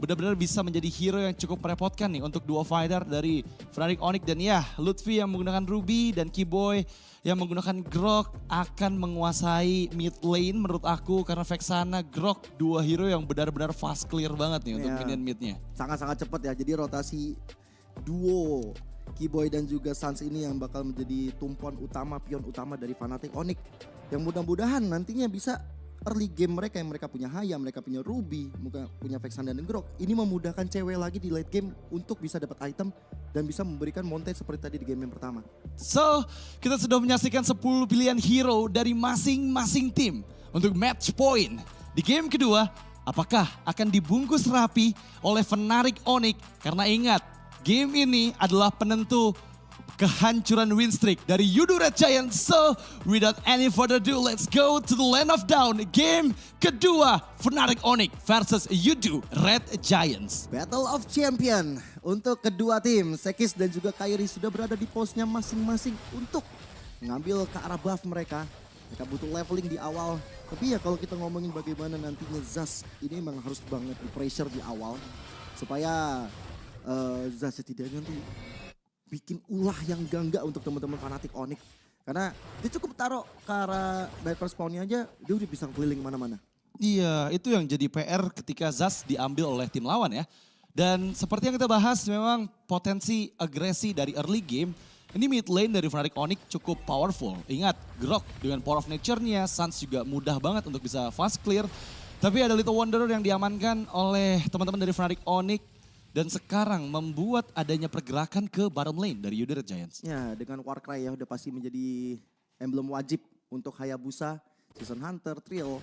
benar-benar bisa menjadi hero yang cukup merepotkan nih untuk dua fighter dari Fnatic Onyx. Dan ya, Lutfi yang menggunakan Ruby dan Keyboy yang menggunakan Grok akan menguasai mid lane menurut aku. Karena Vexana, Grok, dua hero yang benar-benar fast clear banget nih untuk minion midnya. Sangat-sangat cepat ya, jadi rotasi duo Keyboy dan juga Sans ini yang bakal menjadi tumpuan utama, pion utama dari Fnatic Onyx. Yang mudah-mudahan nantinya bisa early game mereka yang mereka punya Haya, mereka punya Ruby, punya Vexana dan Grok. Ini memudahkan cewek lagi di late game untuk bisa dapat item dan bisa memberikan montage seperti tadi di game yang pertama. So, kita sudah menyaksikan 10 pilihan hero dari masing-masing tim untuk match point. Di game kedua, apakah akan dibungkus rapi oleh Fnatic Onyx? Karena ingat, game ini adalah penentu kehancuran win streak dari Yudu Red Giants. So, without any further ado, let's go to the land of down. Game kedua, Fnatic Onyx versus Yudu Red Giants. Battle of Champion untuk kedua tim. Sekis dan juga Kairi sudah berada di posnya masing-masing untuk mengambil ke arah buff mereka. Mereka butuh leveling di awal. Tapi ya kalau kita ngomongin bagaimana nantinya Zas, ini memang harus banget di pressure di awal. Supaya Zas setidaknya nanti bikin ulah yang enggak untuk teman-teman Fnatic Onyx. Karena dia cukup taruh ke arah Viper spawnnya aja, dia udah bisa keliling mana-mana. Iya, itu yang jadi PR ketika Zas diambil oleh tim lawan ya. Dan seperti yang kita bahas, memang potensi agresi dari early game, ini mid lane dari Fnatic Onyx cukup powerful. Ingat, Grok dengan Power of Nature-nya, Sans juga mudah banget untuk bisa fast clear. Tapi ada Little Wanderer yang diamankan oleh teman-teman dari Fnatic Onyx. Dan sekarang membuat adanya pergerakan ke bottom lane dari Yudu Red Giants. Ya, dengan Warcry ya udah pasti menjadi emblem wajib untuk Hayabusa, Season Hunter, Trill.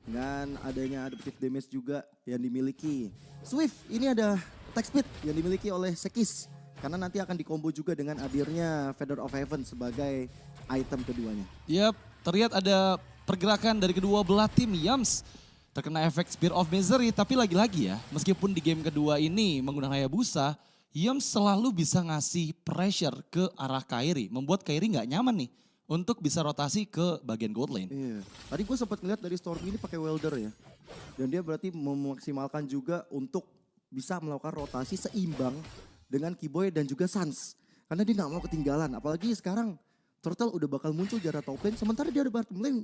Dengan adanya adaptive damage juga yang dimiliki Swift, ini ada attack speed yang dimiliki oleh Sekis. Karena nanti akan dikombo juga dengan hadirnya Feather of Heaven sebagai item keduanya. Yap, terlihat ada pergerakan dari kedua belah tim. Yams terkena efek Spear of Misery, tapi lagi-lagi ya, meskipun di game kedua ini menggunakan Hayabusa, Yams selalu bisa ngasih pressure ke arah Kairi, membuat Kairi nggak nyaman nih untuk bisa rotasi ke bagian gold lane. Iya. Tadi gue sempat ngeliat dari Stormy ini pakai welder ya. Dan dia berarti memaksimalkan juga untuk bisa melakukan rotasi seimbang dengan Keyboy dan juga Sans. Karena dia nggak mau ketinggalan. Apalagi sekarang Turtle udah bakal muncul di arah top lane. Sementara dia ada bottom lane.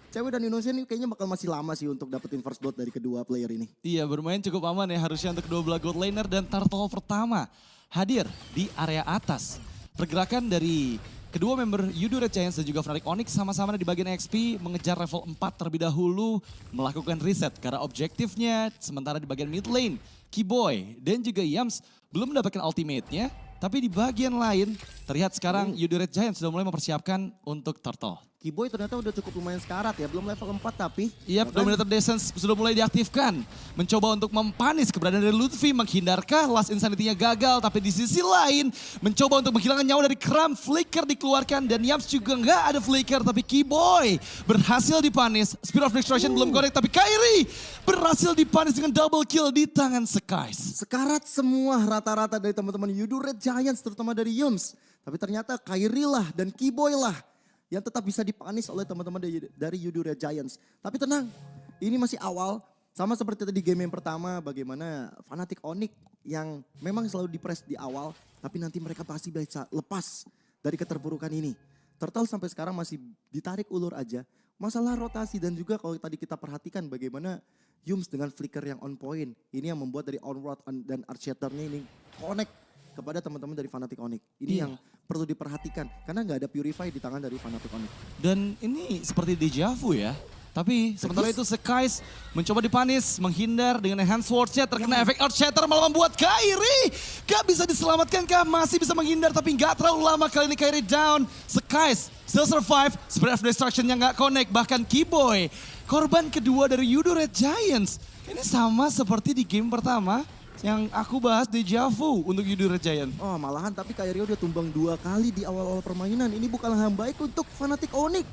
Cewek dan Indonesia ini kayaknya bakal masih lama sih untuk dapetin first blood dari kedua player ini. Iya, bermain cukup aman ya harusnya untuk kedua belah gold laner. Dan Turtle pertama hadir di area atas. Pergerakan dari kedua member Yudu Red Giants dan juga Fnatic Onyx sama-sama di bagian XP mengejar level 4 terlebih dahulu, melakukan reset karena objektifnya. Sementara di bagian mid lane, Keyboy dan juga Yams belum mendapatkan ultimate-nya. Tapi di bagian lain terlihat sekarang Yudu Red Giants sudah mulai mempersiapkan untuk Turtle. Keyboy ternyata udah cukup lumayan sekarat ya, belum level 4 tapi. Yap, Dominator Descent sudah mulai diaktifkan. Mencoba untuk mempanis keberadaan dari Lutfi, menghindarkah Last Insanity-nya gagal. Tapi di sisi lain, mencoba untuk menghilangkan nyawa dari Kram, Flicker dikeluarkan. Dan Yams juga nggak ada Flicker, tapi Keyboy berhasil dipanis. Spear of Destruction belum connect, tapi Kairi berhasil dipanis dengan double kill di tangan Skies. Sekarat semua rata-rata dari teman-teman Yudu Red Giants, terutama dari Yums. Tapi ternyata Kairi lah dan Keyboy lah yang tetap bisa dipanis oleh teman-teman dari Yudu Red Giants. Tapi tenang, ini masih awal. Sama seperti tadi game yang pertama, bagaimana Fnatic Onyx yang memang selalu di-press di awal. Tapi nanti mereka pasti bisa lepas dari keterpurukan ini. Turtle sampai sekarang masih ditarik ulur aja. Masalah rotasi dan juga kalau tadi kita perhatikan bagaimana Yums dengan flicker yang on point. Ini yang membuat dari Onward dan Archer-nya ini connect kepada teman-teman dari Fnatic Onyx. Ini yang perlu diperhatikan karena nggak ada Purify di tangan dari Fnatic Onyx. Dan ini seperti deja vu ya. Tapi sementara itu Skies mencoba dipanis, menghindar dengan Enhanced Swords-nya, terkena efek Earth Shatter malah membuat Kairi gak bisa diselamatkan kah? Masih bisa menghindar tapi gak terlalu lama, kali ini Kairi down. Skies still survive, Spirit of Destruction-nya gak connect, bahkan Keyboy korban kedua dari Yudu Red Giants. Ini sama seperti di game pertama yang aku bahas deja vu untuk Yudu Red Giants. Oh malahan tapi Kairi udah tumbang 2 kali di awal-awal permainan. Ini bukanlah yang baik untuk Fnatic Onyx.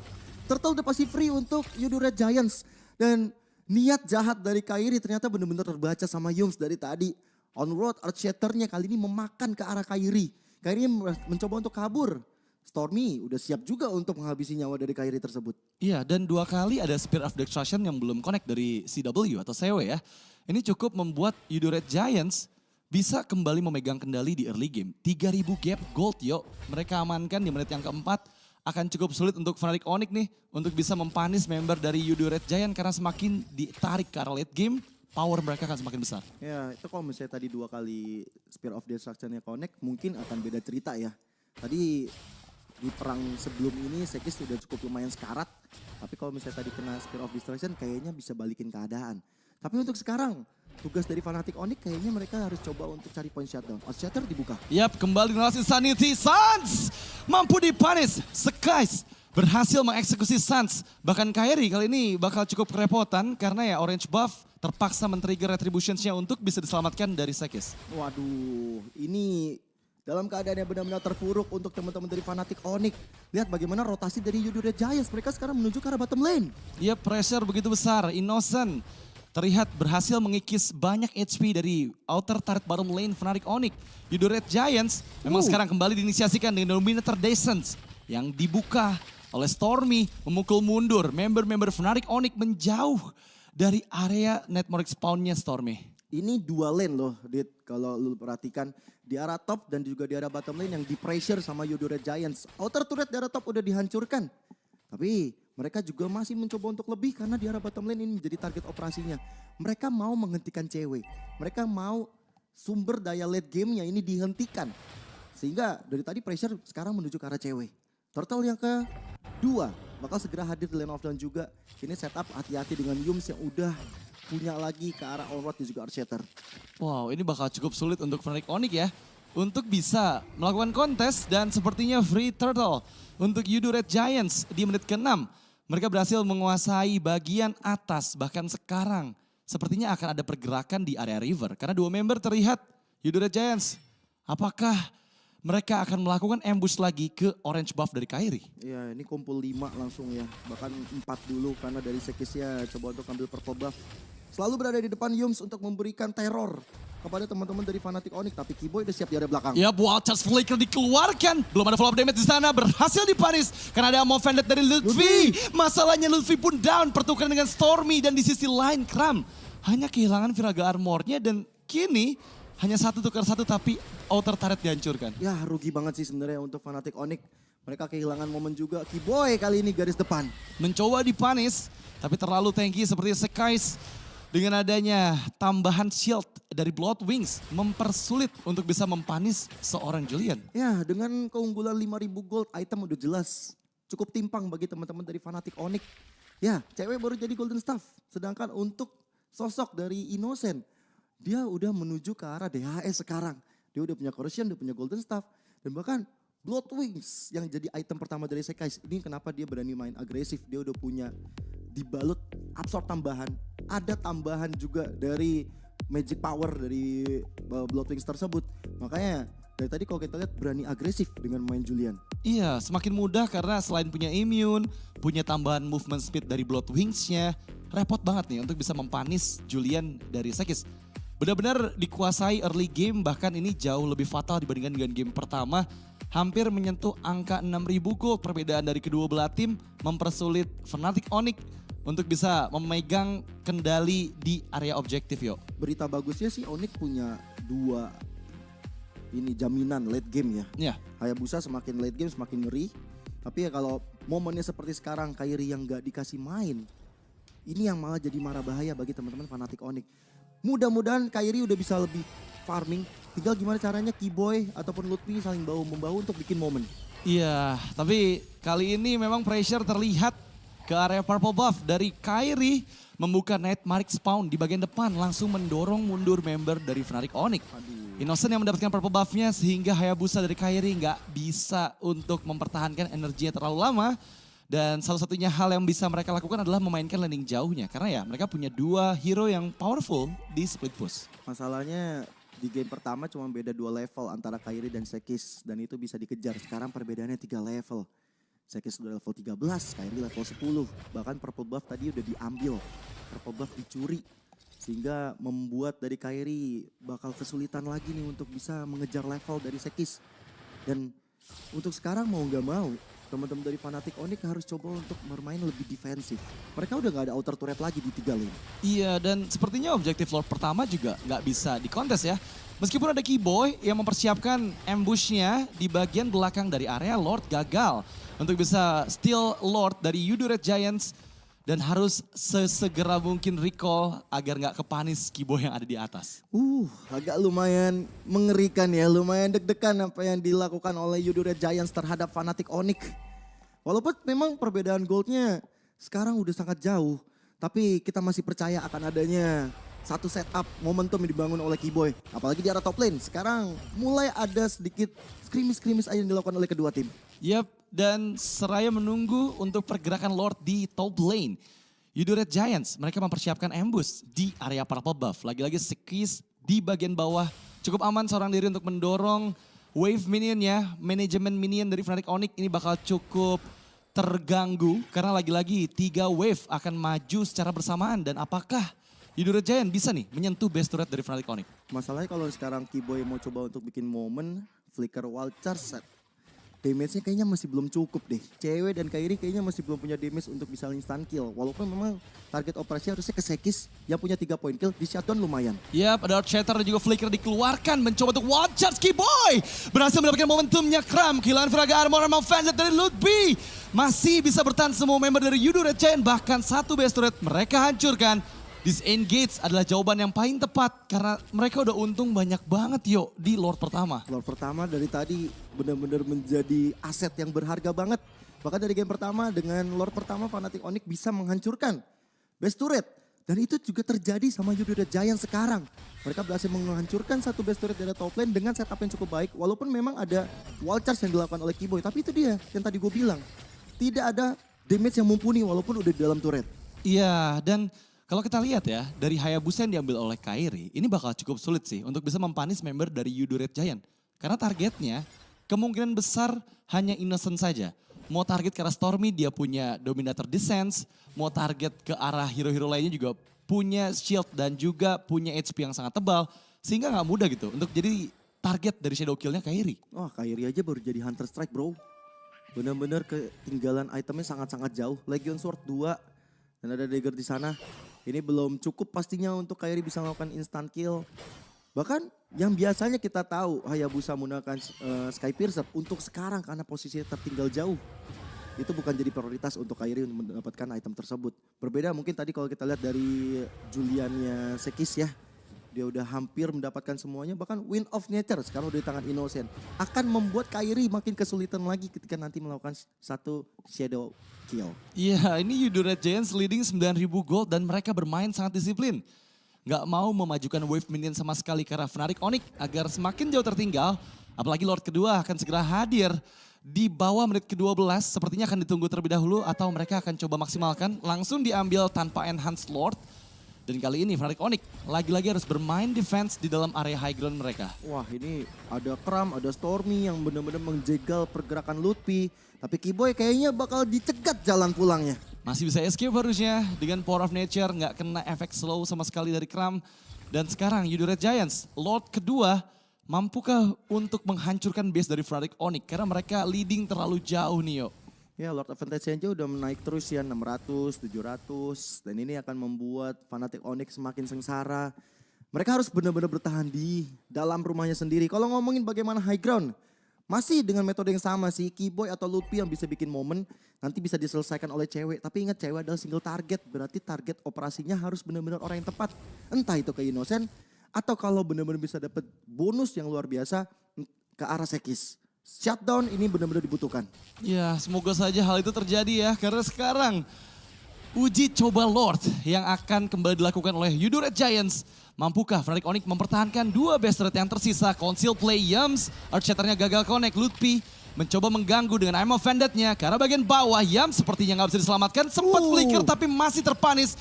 Turtle udah pasti free untuk Yudu Red Giants. Dan niat jahat dari Kairi ternyata benar-benar terbaca sama Yums dari tadi. On road, Earth Shatter-nya kali ini memakan ke arah Kairi. Kairi mencoba untuk kabur. Stormy udah siap juga untuk menghabisi nyawa dari Kyrie tersebut. Iya, dan 2 kali ada Spear of Destruction yang belum connect dari CW atau CW ya. Ini cukup membuat Yudo Red Giants bisa kembali memegang kendali di early game. 3.000 gap gold yuk, mereka amankan di menit yang keempat. Akan cukup sulit untuk Fnatic Onyx nih untuk bisa mempanis member dari Yudo Red Giant karena semakin ditarik ke arah late game, power mereka akan semakin besar. Ya itu kalau misalnya tadi 2 kali Spear of Destruction-nya connect mungkin akan beda cerita ya. Tadi di perang sebelum ini Sekis sudah cukup lumayan sekarat. Tapi kalau misalnya tadi kena Spear of Destruction kayaknya bisa balikin keadaan. Tapi untuk sekarang tugas dari Fnatic Onyx kayaknya mereka harus coba untuk cari point shutdown. Shatter dibuka. Yap, kembali generasi Sanity. Suns mampu dipanis. Skies berhasil mengeksekusi Suns. Bahkan Kyrie kali ini bakal cukup kerepotan karena ya Orange Buff terpaksa men-trigger retributions-nya untuk bisa diselamatkan dari Sekis. Waduh, ini dalam keadaan yang benar-benar terpuruk untuk teman-teman dari Fnatic Onyx. Lihat bagaimana rotasi dari Yudo Red Giants. Mereka sekarang menuju ke arah bottom lane. Iya, pressure begitu besar. Innocent terlihat berhasil mengikis banyak HP dari outer turret bottom lane Fnatic Onyx. Yudo Red Giants memang sekarang kembali diinisiasikan dengan Dominator Descent yang dibuka oleh Stormy, memukul mundur member-member Fnatic Onyx menjauh dari area network spawn-nya Stormy. Ini 2 lane loh, Dit. Kalau lu perhatikan di arah top dan juga di arah bottom lane yang di pressure sama Yudo Red Giants. Outer turret di arah top udah dihancurkan. Tapi mereka juga masih mencoba untuk lebih karena di arah bottom lane ini menjadi target operasinya. Mereka mau menghentikan cewek. Mereka mau sumber daya late gamenya ini dihentikan. Sehingga dari tadi pressure sekarang menuju ke arah cewek. Turtle yang kedua bakal segera hadir di lane of down juga. Ini setup hati-hati dengan Yums yang udah punya lagi ke arah Onward dan juga Earthshatter. Wow, ini bakal cukup sulit untuk Fnatic Onyx ya. Untuk bisa melakukan kontes dan sepertinya free turtle untuk Yudo Red Giants di menit ke-6. Mereka berhasil menguasai bagian atas, bahkan sekarang sepertinya akan ada pergerakan di area river. Karena 2 member terlihat Yudo Red Giants. Apakah mereka akan melakukan ambush lagi ke orange buff dari Kyrie? Iya, ini kumpul 5 langsung ya. Bahkan 4 dulu karena dari Sekisnya coba untuk ambil purple buff. Selalu berada di depan Yums untuk memberikan teror kepada teman-teman dari Fnatic Onyx. Tapi Kiboy udah siap di area belakang. Ya, Wild Charge Flicker dikeluarkan. Belum ada follow up damage di sana. Berhasil dipanis. Karena ada Ammo Vended dari Lutfi. Masalahnya Lutfi pun down. Pertukaran dengan Stormy. Dan di sisi lain Kram hanya kehilangan Viraga Armornya. Dan kini hanya 1 tukar 1 tapi outer turret dihancurkan. Ya rugi banget sih sebenarnya untuk Fnatic Onyx. Mereka kehilangan momen juga. Kiboy kali ini garis depan. Mencoba dipanis. Tapi terlalu tanky seperti Skies. Dengan adanya tambahan shield dari Blood Wings mempersulit untuk bisa mempanis seorang Julian. Ya dengan keunggulan 5.000 gold item udah jelas. Cukup timpang bagi teman-teman dari Fnatic Onyx. Ya cewek baru jadi golden staff. Sedangkan untuk sosok dari Innocent. Dia udah menuju ke arah DHS sekarang. Dia udah punya corruption, dia punya golden staff. Dan bahkan Blood Wings yang jadi item pertama dari Sekais. Ini kenapa dia berani main agresif. Dia udah punya dibalut absorb tambahan. Ada tambahan juga dari magic power dari Blood Wings tersebut. Makanya dari tadi kalau kita lihat berani agresif dengan main Julian. Iya, semakin mudah karena selain punya immune, punya tambahan movement speed dari Blood Wings-nya, repot banget nih untuk bisa mempanis Julian dari Sekis. Benar-benar dikuasai early game, bahkan ini jauh lebih fatal dibandingkan dengan game pertama. Hampir menyentuh angka 6.000 gold. Perbedaan dari kedua belah tim mempersulit Fnatic Onyx untuk bisa memegang kendali di area objektif yo. Berita bagusnya sih Onyx punya 2 ini jaminan late game ya. Iya. Hayabusa semakin late game semakin ngeri. Tapi ya kalau momennya seperti sekarang Kyrie yang gak dikasih main. Ini yang malah jadi marah bahaya bagi teman-teman Fnatic Onyx. Mudah-mudahan Kyrie udah bisa lebih farming. Tinggal gimana caranya Kiboy ataupun Lutfi saling bahu-membahu untuk bikin momen. Iya, tapi kali ini memang pressure terlihat ke area purple buff dari Kyrie. Membuka Nightmare spawn di bagian depan. Langsung mendorong mundur member dari Fnatic Onyx. Innocent yang mendapatkan purple buffnya sehingga Hayabusa dari Kyrie nggak bisa untuk mempertahankan energinya terlalu lama. Dan satu-satunya hal yang bisa mereka lakukan adalah memainkan landing jauhnya. Karena ya mereka punya 2 hero yang powerful di split push. Masalahnya di game pertama cuma beda 2 level antara Kyrie dan Sekis. Dan itu bisa dikejar. Sekarang perbedaannya 3 level. Sekis udah level 13, Kyrie level 10. Bahkan purple buff tadi udah diambil. Purple buff dicuri. Sehingga membuat dari Kyrie bakal kesulitan lagi nih untuk bisa mengejar level dari Sekis. Dan Untuk sekarang mau nggak mau, teman-teman dari Fnatic Onyx harus coba untuk bermain lebih defensif. Mereka udah nggak ada outer turret lagi di 3 lane. Iya, dan sepertinya objektif Lord pertama juga nggak bisa dikontes ya. Meskipun ada Keyboy yang mempersiapkan ambushnya di bagian belakang dari area, Lord gagal untuk bisa steal Lord dari Yudu Red Giants. Dan harus sesegera mungkin recall agar nggak kepanis Keyboy yang ada di atas. Agak lumayan mengerikan ya, lumayan deg-degan apa yang dilakukan oleh Yudu Red Giants terhadap Fnatic Onyx. Walaupun memang perbedaan goldnya sekarang udah sangat jauh, tapi kita masih percaya akan adanya satu setup momentum yang dibangun oleh Keyboy. Apalagi di arah top lane, sekarang mulai ada sedikit skrimis-skrimis aja yang dilakukan oleh kedua tim. Yap, dan seraya menunggu untuk pergerakan Lord di top lane. Yudu Red Giants, mereka mempersiapkan ambush di area purple buff. Lagi-lagi Sekis di bagian bawah. Cukup aman seorang diri untuk mendorong wave minionnya. Manajemen minion dari Fnatic Onyx ini bakal cukup terganggu. Karena lagi-lagi 3 wave akan maju secara bersamaan. Dan apakah Yudu Red Giants bisa nih menyentuh base turret dari Fnatic Onyx? Masalahnya kalau sekarang Keyboy mau coba untuk bikin momen, flicker wall charge set. Damage-nya kayaknya masih belum cukup deh. Cewek dan Kairi kayaknya masih belum punya damage untuk bisa instant kill. Walaupun memang target operasi harusnya ke Sekis yang punya 3 point kill, di shutdown lumayan. Yap, ada Shatter dan juga Flicker dikeluarkan mencoba untuk one charge Keyboy. Berhasil mendapatkan momentumnya Kram. Kehilangan Fraga Armor sama Vandit dari Ludby. Masih bisa bertahan semua member dari Yudu Red Giant. Bahkan satu base turret mereka hancurkan. Disengage adalah jawaban yang paling tepat karena mereka udah untung banyak banget yuk di Lord pertama. Lord pertama dari tadi benar-benar menjadi aset yang berharga banget. Bahkan dari game pertama dengan Lord pertama Fnatic Onyx bisa menghancurkan base turret. Dan itu juga terjadi sama Yudu Red Giant sekarang. Mereka berhasil menghancurkan satu base turret dari top lane dengan setup yang cukup baik. Walaupun memang ada wall charge yang dilakukan oleh Keyboy. Tapi itu dia yang tadi gue bilang. Tidak ada damage yang mumpuni walaupun udah di dalam turret. Iya, dan kalau kita lihat ya, dari Hayabusa yang diambil oleh Kairi, ini bakal cukup sulit sih untuk bisa mempanis member dari Yudu Red Giant. Karena targetnya kemungkinan besar hanya Innocent saja. Mau target ke arah Stormy dia punya Dominator Descent, mau target ke arah hero-hero lainnya juga punya shield dan juga punya HP yang sangat tebal. Sehingga nggak mudah gitu untuk jadi target dari shadow kill-nya Kairi. Wah, Kairi aja baru jadi Hunter Strike bro. Benar-benar ketinggalan itemnya sangat-sangat jauh. Legion Sword 2 dan ada dagger di sana. Ini belum cukup pastinya untuk Kairi bisa melakukan instant kill. Bahkan yang biasanya kita tahu Hayabusa menggunakan Sky Piercer untuk sekarang karena posisinya tertinggal jauh. Itu bukan jadi prioritas untuk Kairi untuk mendapatkan item tersebut. Berbeda mungkin tadi kalau kita lihat dari Juliannya Sekis ya. Dia udah hampir mendapatkan semuanya, bahkan Wind of Nature sekarang udah di tangan Innocent. Akan membuat Kairi makin kesulitan lagi ketika nanti melakukan satu shadow kill. Iya, ini Yudu Red Giants leading 9.000 gold dan mereka bermain sangat disiplin. Nggak mau memajukan wave minion sama sekali karena Fnatic Onyx agar semakin jauh tertinggal. Apalagi Lord kedua akan segera hadir di bawah menit ke-12. Sepertinya akan ditunggu terlebih dahulu atau mereka akan coba maksimalkan. Langsung diambil tanpa enhance Lord. Dan kali ini Fnatic Onyx lagi-lagi harus bermain defense di dalam area high ground mereka. Wah, ini ada Kram, ada Stormy yang benar-benar menjegal pergerakan Ludby. Tapi Keyboy kayaknya bakal dicegat jalan pulangnya. Masih bisa escape harusnya dengan Power of Nature, nggak kena efek slow sama sekali dari Kram. Dan sekarang Yudu Red Giants, Lord kedua, mampukah untuk menghancurkan base dari Fnatic Onyx? Karena mereka leading terlalu jauh nih yuk. Ya, Lord Advantage aja udah menaik terus ya 600, 700 dan ini akan membuat Fnatic Onyx semakin sengsara. Mereka harus benar-benar bertahan di dalam rumahnya sendiri. Kalau ngomongin bagaimana high ground, masih dengan metode yang sama sih. Keyboy atau Ludby yang bisa bikin momen nanti bisa diselesaikan oleh cewek. Tapi ingat cewek adalah single target, berarti target operasinya harus benar-benar orang yang tepat. Entah itu ke Innocent atau kalau benar-benar bisa dapat bonus yang luar biasa ke arah Sekis. Shutdown ini benar-benar dibutuhkan. Ya, semoga saja hal itu terjadi ya. Karena sekarang uji coba Lord yang akan kembali dilakukan oleh Yudu Red Giants. Mampukah Fnatic Onyx mempertahankan dua base turret yang tersisa? Conceal play Yums, Archer-nya gagal connect. Ludby mencoba mengganggu dengan Ammo Vandit-nya. Karena bagian bawah Yums sepertinya nggak bisa diselamatkan. Sempat flicker tapi masih terpanis.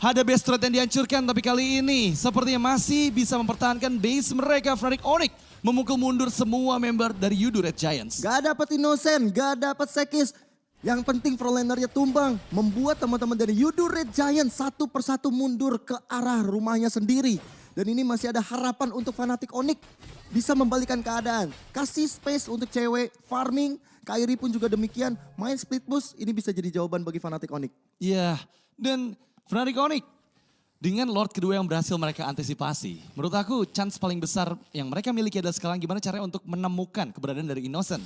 Ada base turret yang dihancurkan tapi kali ini sepertinya masih bisa mempertahankan base mereka. Fnatic Onyx memukul mundur semua member dari Yudu Red Giants. Gak dapat Innocent, gak dapat Sekis. Yang penting frontlinernya tumbang. Membuat teman-teman dari Yudu Red Giants satu persatu mundur ke arah rumahnya sendiri. Dan ini masih ada harapan untuk Fnatic Onyx bisa membalikan keadaan. Kasih space untuk cewek, farming, Kairi pun juga demikian. Main split push, ini bisa jadi jawaban bagi Fnatic Onyx. Iya, dan Fnatic Onyx dengan Lord kedua yang berhasil mereka antisipasi. Menurut aku chance paling besar yang mereka miliki adalah sekarang gimana caranya untuk menemukan keberadaan dari Innocent.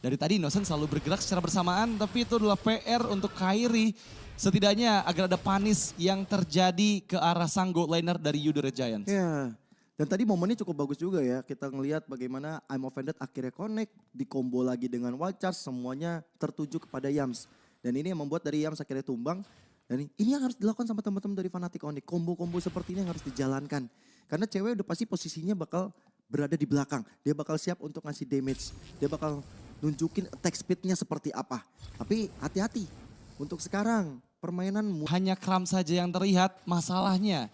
Dari tadi Innocent selalu bergerak secara bersamaan, tapi itu adalah PR untuk Kairi. Setidaknya agar ada panis yang terjadi ke arah sang gold laner dari Yudu Red Giants. Ya, dan tadi momennya cukup bagus juga ya. Kita ngelihat bagaimana I'm Offended akhirnya connect, dikombo lagi dengan Wild Charge, semuanya tertuju kepada Yams. Dan ini yang membuat dari Yams akhirnya tumbang. Dan ini yang harus dilakukan sama teman-teman dari Fnatic Onyx. Kombo-kombo seperti ini yang harus dijalankan. Karena cewek udah pasti posisinya bakal berada di belakang. Dia bakal siap untuk ngasih damage. Dia bakal nunjukin attack speednya seperti apa. Tapi hati-hati. Untuk sekarang permainan Hanya Kram saja yang terlihat, masalahnya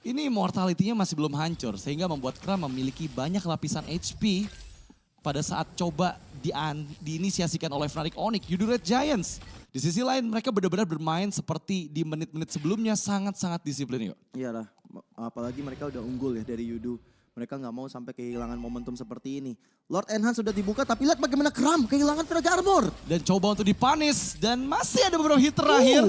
ini mortality-nya masih belum hancur. Sehingga membuat Kram memiliki banyak lapisan HP pada saat coba diinisiasikan oleh Fnatic Onyx, Yudu Red Giants. Di sisi lain mereka benar-benar bermain seperti di menit-menit sebelumnya sangat-sangat disiplin yuk. Iyalah, apalagi mereka udah unggul ya dari Yudu. Mereka nggak mau sampai kehilangan momentum seperti ini. Lord Enhance sudah dibuka tapi lihat bagaimana Kram kehilangan Fragile Armor. Dan coba untuk dipanis dan masih ada beberapa hit terakhir.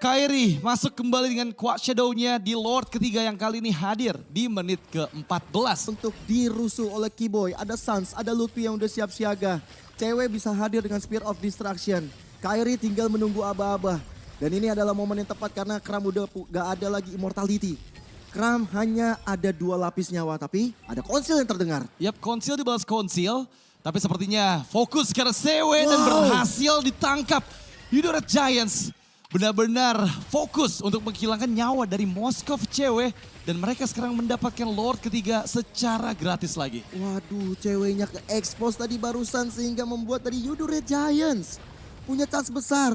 Kairi masuk kembali dengan Quad Shadow-nya di Lord ketiga yang kali ini hadir di menit ke-14. Untuk dirusuh oleh Keyboy, ada Sans, ada Lutfi yang udah siap siaga. Cewek bisa hadir dengan Spear of Distraction. Kairi tinggal menunggu aba-aba. Dan ini adalah momen yang tepat karena Kram udah gak ada lagi immortality. Kram hanya ada 2 lapis nyawa tapi ada konsil yang terdengar. Yap, konsil dibalas konsil. Tapi sepertinya fokus karena CW dan berhasil ditangkap. Yudu Red Giants benar-benar fokus untuk menghilangkan nyawa dari Moskov cewek. Dan mereka sekarang mendapatkan Lord ketiga secara gratis lagi. Waduh, ceweknya ke-expose tadi barusan sehingga membuat dari Yudu Red Giants punya chance besar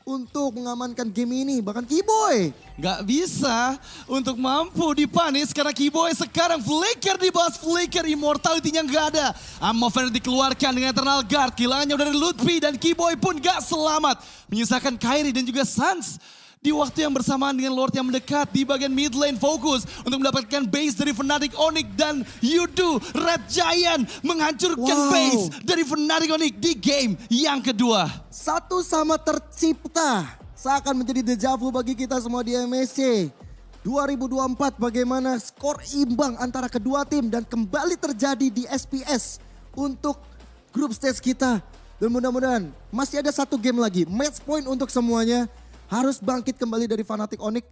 untuk mengamankan game ini. Bahkan Keyboy Gak bisa untuk mampu dipanis karena Keyboy sekarang flicker di bawah flicker, immortality-nya gak ada. Amoven dikeluarkan dengan Eternal Guard, kehilangannya dari Lutfi dan Keyboy pun gak selamat. Menyisakan Kairi dan juga Sans. Di waktu yang bersamaan dengan Lord yang mendekat di bagian mid lane fokus untuk mendapatkan base dari Fnatic Onyx dan Yudu Red Giant menghancurkan base dari Fnatic Onyx di game yang kedua. satu sama tercipta seakan menjadi deja vu bagi kita semua di MSC 2024. Bagaimana skor imbang antara kedua tim dan kembali terjadi di SPS untuk grup stage kita. Dan mudah-mudahan masih ada 1 game lagi, match point untuk semuanya. Harus bangkit kembali dari Fnatic Onyx